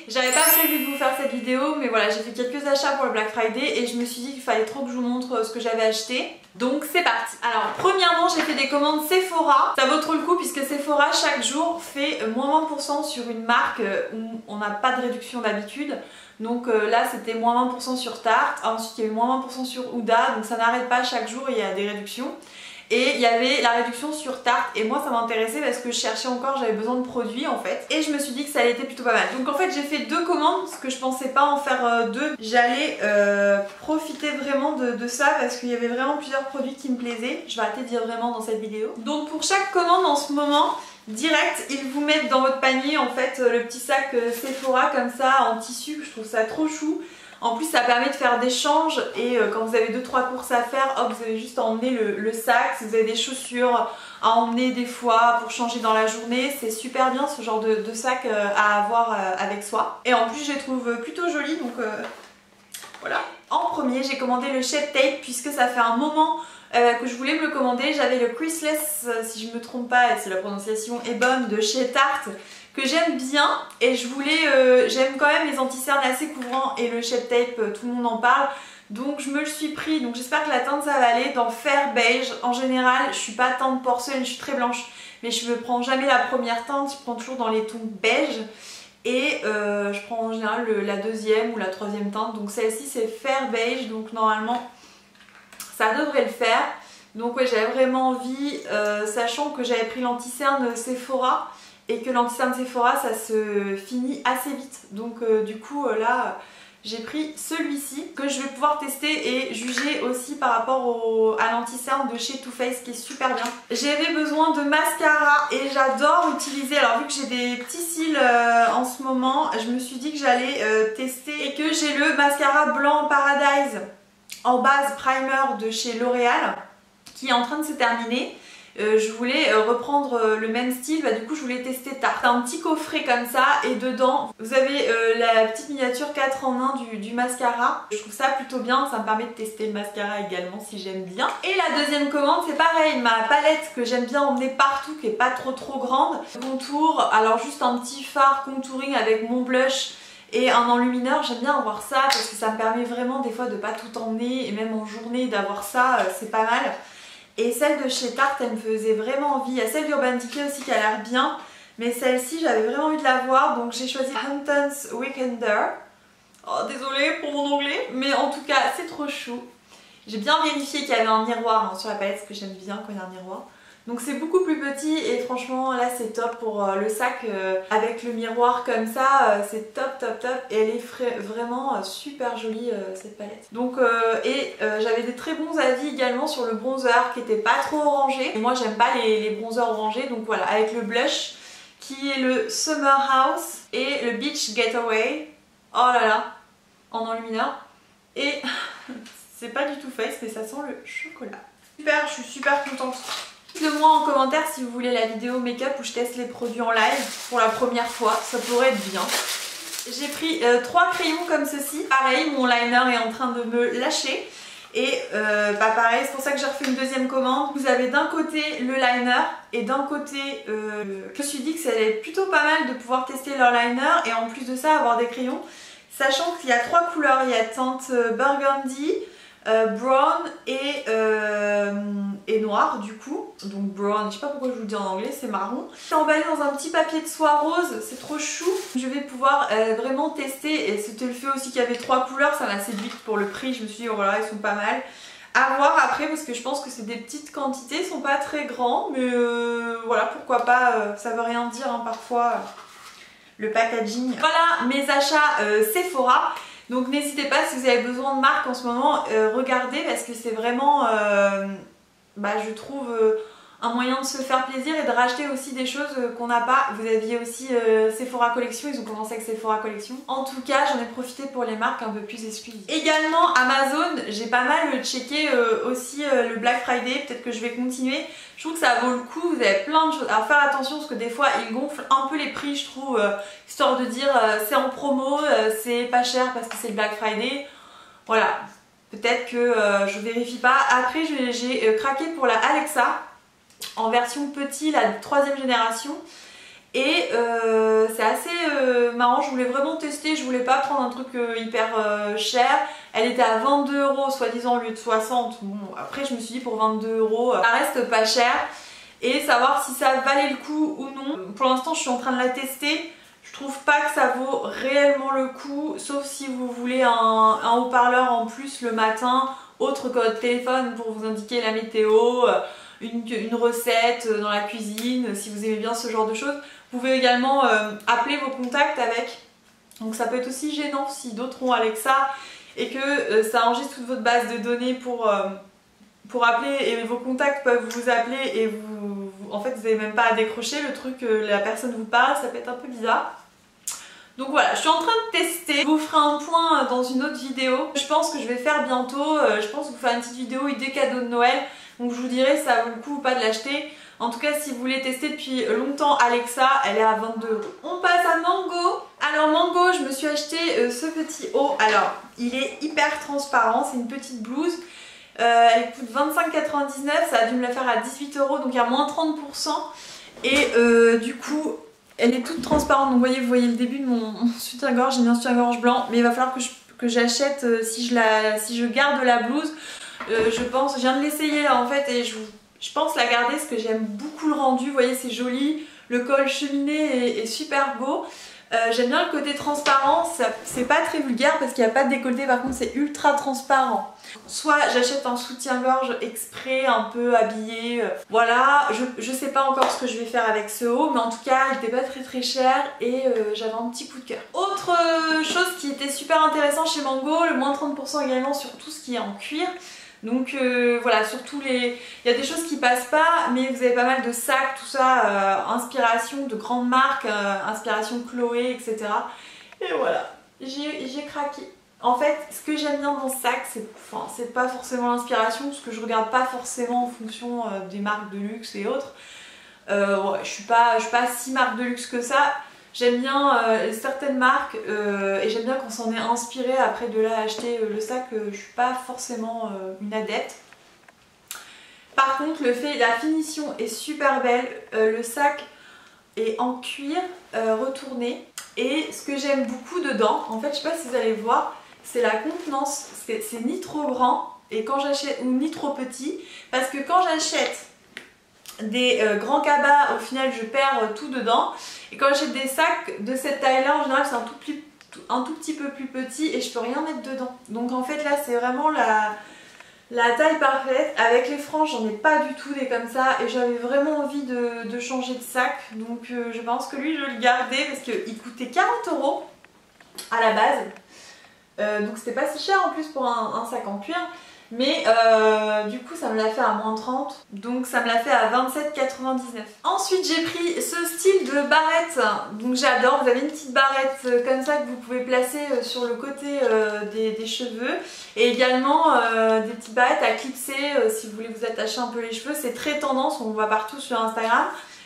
J'avais pas prévu de vous faire cette vidéo, mais voilà, j'ai fait quelques achats pour le Black Friday et je me suis dit qu'il fallait trop que je vous montre ce que j'avais acheté. Donc c'est parti. Alors premièrement, j'ai fait des commandes Sephora. Ça vaut trop le coup puisque Sephora chaque jour fait moins 20% sur une marque où on n'a pas de réduction d'habitude. Donc là c'était moins 20% sur Tarte, ensuite il y a eu moins 20% sur Huda, donc ça n'arrête pas, chaque jour il y a des réductions. Et il y avait la réduction sur Tarte et moi ça m'intéressait parce que je cherchais encore, j'avais besoin de produits en fait. Et je me suis dit que ça allait être plutôt pas mal. Donc en fait j'ai fait deux commandes parce que je pensais pas en faire deux. J'allais profiter vraiment de ça parce qu'il y avait vraiment plusieurs produits qui me plaisaient. Je vais arrêter de dire vraiment dans cette vidéo. Donc pour chaque commande en ce moment, direct ils vous mettent dans votre panier en fait le petit sac Sephora comme ça en tissu. Je trouve ça trop chou. En plus ça permet de faire des changes et quand vous avez 2-3 courses à faire, hop, vous avez juste à emmener le sac. Si vous avez des chaussures à emmener des fois pour changer dans la journée, c'est super bien ce genre de sac à avoir avec soi. Et en plus je les trouve plutôt jolis, donc voilà. En premier j'ai commandé le Shape Tape puisque ça fait un moment que je voulais me le commander. J'avais le Chrisless, si je me trompe pas et si la prononciation est bonne, de chez Tarte, que j'aime bien et je voulais, j'aime quand même les anti-cernes assez couvrants et le Shape Tape, tout le monde en parle, donc je me le suis pris. Donc j'espère que la teinte ça va aller dans Fair Beige. En général je suis pas teinte porcelaine, je suis très blanche, mais je ne prends jamais la première teinte, je prends toujours dans les tons beige et je prends en général la deuxième ou la troisième teinte. Donc celle-ci c'est Fair Beige, donc normalement ça devrait le faire. Donc ouais, j'avais vraiment envie, sachant que j'avais pris l'anti-cerne Sephora et que l'anti-cerne Sephora ça se finit assez vite. Donc du coup là j'ai pris celui-ci que je vais pouvoir tester et juger aussi par rapport à l'anti-cerne de chez Too Faced qui est super bien. J'avais besoin de mascara et j'adore utiliser, alors vu que j'ai des petits cils en ce moment, je me suis dit que j'allais tester et que j'ai le mascara Blanc Paradise en base primer de chez L'Oréal qui est en train de se terminer. Je voulais reprendre le même style, du coup je voulais tester Tarte. Un petit coffret comme ça et dedans vous avez la petite miniature 4 en 1 du mascara. Je trouve ça plutôt bien, ça me permet de tester le mascara également si j'aime bien. Et la deuxième commande c'est pareil, ma palette que j'aime bien emmener partout, qui est pas trop grande. Contour, alors juste un petit fard contouring avec mon blush et un enlumineur, j'aime bien avoir ça parce que ça me permet vraiment des fois de pas tout emmener et même en journée d'avoir ça, c'est pas mal. Et celle de chez Tarte elle me faisait vraiment envie. Il y a celle d'Urban Decay aussi qui a l'air bien, mais celle-ci j'avais vraiment envie de la voir, donc j'ai choisi Hamptons Weekender. Oh désolée pour mon anglais, mais en tout cas c'est trop chou. J'ai bien vérifié qu'il y avait un miroir sur la palette, parce que j'aime bien quand il y a un miroir. Donc c'est beaucoup plus petit et franchement là c'est top pour le sac avec le miroir comme ça, c'est top. Et elle est vraiment super jolie cette palette. Donc j'avais des très bons avis également sur le bronzer qui était pas trop orangé. Et moi j'aime pas les bronzers orangés, donc voilà, avec le blush qui est le Summer House et le Beach Getaway. Oh là là, en enlumineur. Et c'est pas du tout face mais ça sent le chocolat. Super, je suis super contente. Dites-le-moi en commentaire si vous voulez la vidéo make-up où je teste les produits en live pour la première fois, ça pourrait être bien. J'ai pris 3 crayons comme ceci. Pareil, mon liner est en train de me lâcher. Et pareil, c'est pour ça que j'ai refait une deuxième commande. Vous avez d'un côté le liner et d'un côté je me suis dit que ça allait être plutôt pas mal de pouvoir tester leur liner et en plus de ça avoir des crayons. Sachant qu'il y a 3 couleurs, il y a teinte burgundy, brown et noir du coup. Donc brown, je sais pas pourquoi je vous le dis en anglais, c'est marron. C'est emballé dans un petit papier de soie rose, c'est trop chou. Je vais pouvoir vraiment tester, et c'était le fait aussi qu'il y avait 3 couleurs, ça m'a séduite pour le prix. Je me suis dit oh voilà, ils sont pas mal. À voir après parce que je pense que c'est des petites quantités, ils sont pas très grands, mais voilà, pourquoi pas, ça veut rien dire hein, parfois le packaging. Voilà mes achats Sephora. Donc n'hésitez pas si vous avez besoin de marques en ce moment, regardez parce que c'est vraiment, je trouve, un moyen de se faire plaisir et de racheter aussi des choses qu'on n'a pas. Vous aviez aussi Sephora Collection, ils ont commencé avec Sephora Collection. En tout cas, j'en ai profité pour les marques un peu plus exclusives. Également Amazon, j'ai pas mal checké aussi le Black Friday, peut-être que je vais continuer. Je trouve que ça vaut le coup, vous avez plein de choses. Alors faire attention parce que des fois ils gonflent un peu les prix, je trouve, histoire de dire c'est en promo, c'est pas cher parce que c'est le Black Friday. Voilà, peut-être que je vérifie pas. Après j'ai craqué pour la Alexa en version petit, la 3e génération. Et c'est assez marrant, je voulais vraiment tester, je voulais pas prendre un truc hyper cher. Elle était à 22 € soi-disant au lieu de 60. Bon, après je me suis dit pour 22 € ça reste pas cher. Et savoir si ça valait le coup ou non. Pour l'instant je suis en train de la tester. Je trouve pas que ça vaut réellement le coup, sauf si vous voulez un haut-parleur en plus le matin, autre que votre téléphone pour vous indiquer la météo, une recette dans la cuisine, si vous aimez bien ce genre de choses. Vous pouvez également appeler vos contacts avec, donc ça peut être aussi gênant si d'autres ont Alexa et que ça enregistre toute votre base de données pour appeler, et vos contacts peuvent vous appeler et en fait vous n'avez même pas à décrocher, le truc, la personne vous parle, ça peut être un peu bizarre. Donc voilà, je suis en train de tester, je vous ferai un point dans une autre vidéo. Je pense que je vais faire bientôt, je pense vous faire une petite vidéo idée cadeau de Noël, donc je vous dirai si ça vaut le coup ou pas de l'acheter. En tout cas, si vous voulez tester depuis longtemps Alexa, elle est à 22 €. On passe à Mango. Alors Mango, je me suis acheté ce petit haut. Alors, il est hyper transparent, c'est une petite blouse. Elle coûte 25,99 €, ça a dû me la faire à 18 €, donc il y a moins 30%. Et du coup, elle est toute transparente. Donc vous voyez le début de mon soutien-gorge, j'ai mis un soutien-gorge blanc. Mais il va falloir que j'achète, si je garde la blouse. Je pense, je viens de l'essayer là en fait et je pense la garder parce que j'aime beaucoup le rendu. Vous voyez, c'est joli, le col cheminé est super beau. J'aime bien le côté transparent, c'est pas très vulgaire parce qu'il n'y a pas de décolleté, par contre c'est ultra transparent. Soit j'achète un soutien-gorge exprès, un peu habillé, voilà, je sais pas encore ce que je vais faire avec ce haut, mais en tout cas il était pas très cher et j'avais un petit coup de cœur. Autre chose qui était super intéressant chez Mango, le moins 30% également sur tout ce qui est en cuir. Donc voilà, surtout il y a des choses qui passent pas, mais vous avez pas mal de sacs, tout ça, inspiration de grandes marques, inspiration Chloé, etc. Et voilà, j'ai craqué. En fait, ce que j'aime bien dans ce sac, c'est pas forcément l'inspiration, parce que je regarde pas forcément en fonction des marques de luxe et autres. Ouais, je suis pas si marque de luxe que ça. J'aime bien certaines marques et j'aime bien qu'on s'en est inspiré après de là acheter le sac. Je suis pas forcément une adepte. Par contre, la finition est super belle. Le sac est en cuir retourné. Et ce que j'aime beaucoup dedans, en fait, je sais pas si vous allez voir, c'est la contenance. C'est ni trop grand et quand j'achète, ou ni trop petit. Parce que quand j'achète des grands cabas, au final je perds tout dedans. Et quand j'achète des sacs de cette taille là, en général c'est un tout petit peu plus petit et je peux rien mettre dedans. Donc en fait là c'est vraiment la taille parfaite. Avec les franges j'en ai pas du tout des comme ça et j'avais vraiment envie de changer de sac. Donc je pense que lui je vais le garder parce qu'il coûtait 40 € à la base. Donc c'était pas si cher en plus pour un sac en cuir. Mais du coup ça me l'a fait à moins 30, donc ça me l'a fait à 27,99 €. Ensuite j'ai pris ce style de barrette, donc j'adore. Vous avez une petite barrette comme ça que vous pouvez placer sur le côté des cheveux. Et également des petites barrettes à clipser si vous voulez vous attacher un peu les cheveux. C'est très tendance, on voit partout sur Instagram.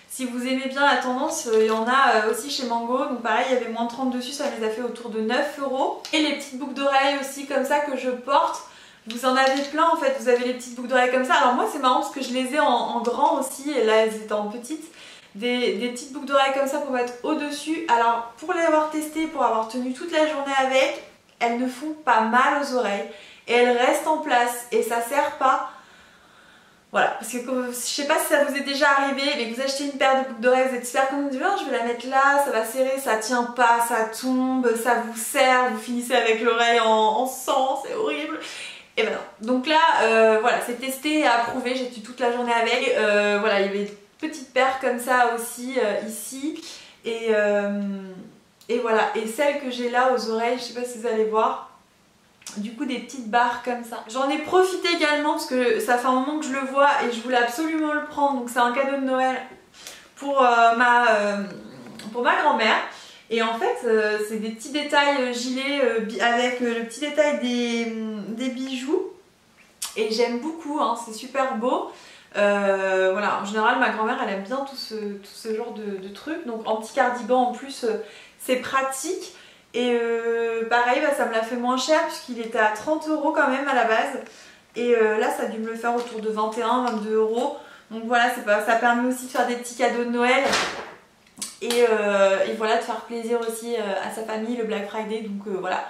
Si vous aimez bien la tendance, il y en a aussi chez Mango. Donc pareil, il y avait moins 30 dessus, ça les a fait autour de 9 €. Et les petites boucles d'oreilles aussi comme ça que je porte. Vous en avez plein en fait, vous avez les petites boucles d'oreilles comme ça. Alors moi c'est marrant parce que je les ai en grand aussi, et là elles étaient en petites. Des petites boucles d'oreilles comme ça pour mettre au dessus. Alors pour les avoir testées, pour avoir tenu toute la journée avec, elles ne font pas mal aux oreilles. Et elles restent en place et ça sert pas. Voilà, parce que je sais pas si ça vous est déjà arrivé, mais que vous achetez une paire de boucles d'oreilles, vous êtes super content, vous dites oh, je vais la mettre là, ça va serrer, ça tient pas, ça tombe, ça vous serre, vous finissez avec l'oreille en sang, c'est horrible. Et ben non. Donc là, voilà, c'est testé et approuvé, j'ai tenu toute la journée avec. Voilà, il y avait une petite paire comme ça aussi ici. Et voilà, et celle que j'ai là aux oreilles, je sais pas si vous allez voir. Du coup des petites barres comme ça. J'en ai profité également parce que ça fait un moment que je le vois et je voulais absolument le prendre. Donc c'est un cadeau de Noël pour ma grand-mère. Et en fait c'est des petits détails gilet avec le petit détail des bijoux. Et j'aime beaucoup, hein, c'est super beau. Voilà, en général ma grand-mère elle aime bien tout ce genre de trucs. Donc en petit cardigan en plus c'est pratique. Et pareil, bah, ça me l'a fait moins cher puisqu'il était à 30 € quand même à la base. Et là ça a dû me le faire autour de 21-22 €. Donc voilà, ça permet aussi de faire des petits cadeaux de Noël. Et voilà, de faire plaisir aussi à sa famille le Black Friday. Donc voilà,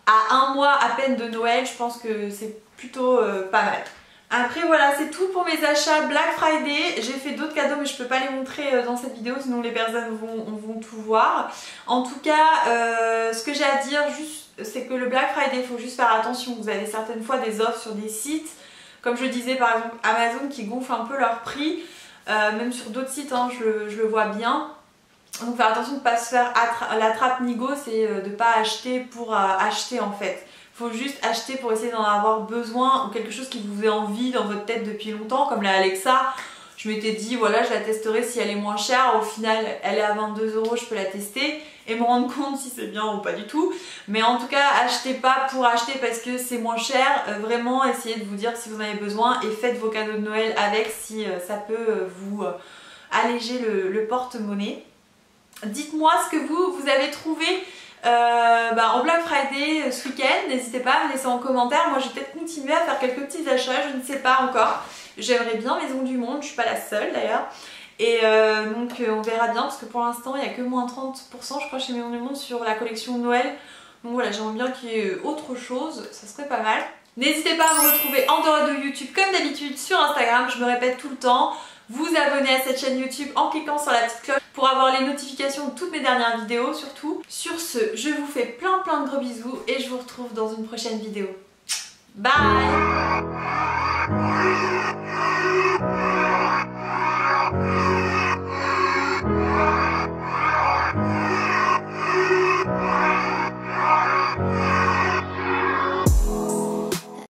à un mois à peine de Noël, je pense que c'est plutôt pas mal. Après voilà, c'est tout pour mes achats Black Friday. J'ai fait d'autres cadeaux mais je peux pas les montrer dans cette vidéo, sinon les personnes vont tout voir. En tout cas, ce que j'ai à dire juste, c'est que le Black Friday, il faut juste faire attention. Vous avez certaines fois des offres sur des sites, comme je disais par exemple Amazon qui gonfle un peu leur prix, même sur d'autres sites, hein, je le vois bien. Donc faire attention de ne pas se faire la trappe nigo, c'est de ne pas acheter pour acheter en fait. Faut juste acheter pour essayer d'en avoir besoin ou quelque chose qui vous fait envie dans votre tête depuis longtemps, comme la Alexa. Je m'étais dit voilà, je la testerai si elle est moins chère. Au final elle est à 22 €, je peux la tester et me rendre compte si c'est bien ou pas du tout. Mais en tout cas, achetez pas pour acheter parce que c'est moins cher. Vraiment essayez de vous dire si vous en avez besoin et faites vos cadeaux de Noël avec si ça peut vous alléger le porte-monnaie. Dites-moi ce que vous avez trouvé en Black Friday ce week-end. N'hésitez pas à me laisser en commentaire. Moi je vais peut-être continuer à faire quelques petits achats, je ne sais pas encore. J'aimerais bien Maison du Monde, je suis pas la seule d'ailleurs. Et donc on verra bien parce que pour l'instant il n'y a que moins 30% je crois chez Maison du Monde sur la collection Noël. Donc voilà, j'aimerais bien qu'il y ait autre chose, ça serait pas mal. N'hésitez pas à me retrouver en dehors de YouTube comme d'habitude sur Instagram, je me répète tout le temps. Vous abonner à cette chaîne YouTube en cliquant sur la petite cloche pour avoir les notifications de toutes mes dernières vidéos surtout. Sur ce, je vous fais plein de gros bisous et je vous retrouve dans une prochaine vidéo. Bye!